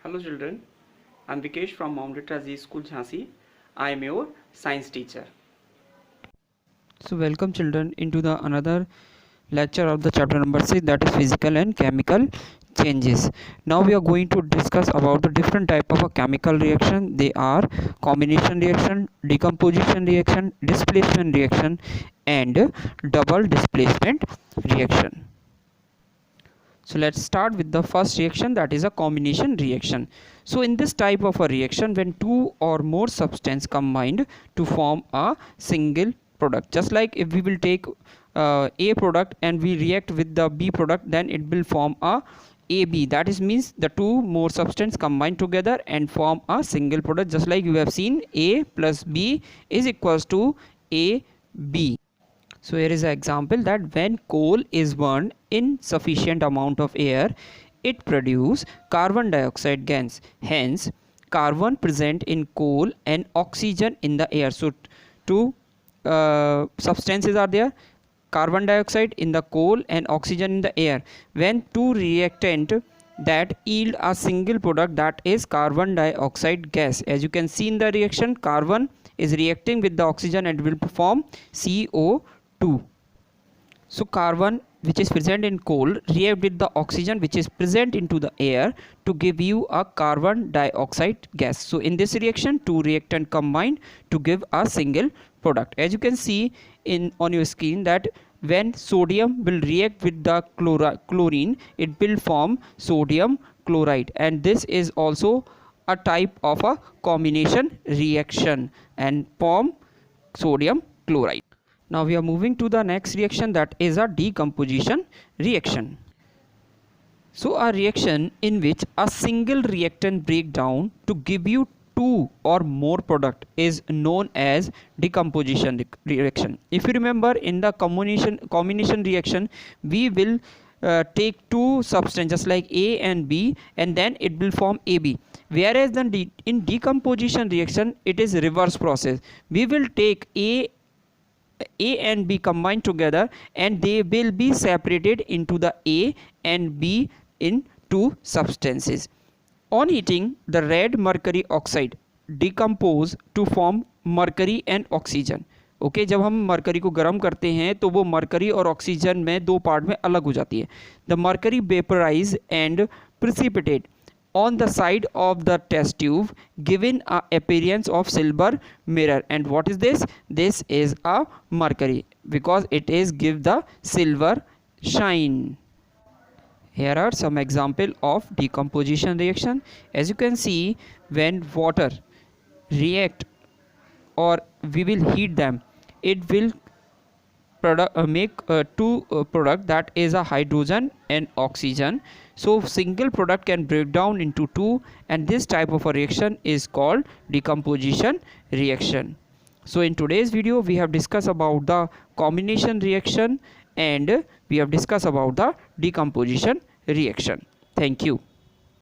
Hello children, I am Vikesh from Mount Literacy School Jhansi. I am your science teacher. So welcome children into the another lecture of the chapter number 6, that is physical and chemical changes. Now we are going to discuss about the different type of a chemical reaction. They are combination reaction, decomposition reaction, displacement reaction and double displacement reaction. So let's start with the first reaction, that is a combination reaction. So in this type of a reaction, when two or more substance combined to form a single product, just like if we will take A product and we react with the B product, then it will form a AB. That is means the two more substance combine together and form a single product, just like you have seen A plus B is equals to AB. So here is an example that when coal is burned in sufficient amount of air, it produces carbon dioxide gas. Hence, carbon present in coal and oxygen in the air. So two substances are there, carbon dioxide in the coal and oxygen in the air. When two reactant that yield a single product, that is carbon dioxide gas. As you can see in the reaction, carbon is reacting with the oxygen and will form CO2. So carbon which is present in coal react with the oxygen which is present into the air to give you a carbon dioxide gas. So in this reaction, two reactant combine to give a single product. As you can see on your screen, that when sodium will react with the chlorine, it will form sodium chloride, and this is also a type of a combination reaction and form sodium chloride. Now we are moving to the next reaction, that is a decomposition reaction. So a reaction in which a single reactant break down to give you two or more product is known as decomposition reaction. If you remember, in the combination reaction, we will take two substances just like A and B, and then it will form AB. Whereas then in decomposition reaction, it is reverse process. We will take A and B combined together and they will be separated into the A and B in two substances. On heating, the red mercury oxide decompose to form mercury and oxygen. Okay जब हम mercury को गर्म करते हैं तो वो mercury और oxygen में दो पार्ट में अलग हो जाती है. The mercury vaporise and precipitate on the side of the test tube, giving a appearance of silver mirror. And what is this? This is a mercury because it is give the silver shine. Here are some example of decomposition reaction. As you can see, when water react or we will heat them, it will make two product, that is a hydrogen and oxygen. So single product can break down into two, and this type of a reaction is called decomposition reaction. So in today's video we have discussed about the combination reaction and we have discussed about the decomposition reaction. Thank you.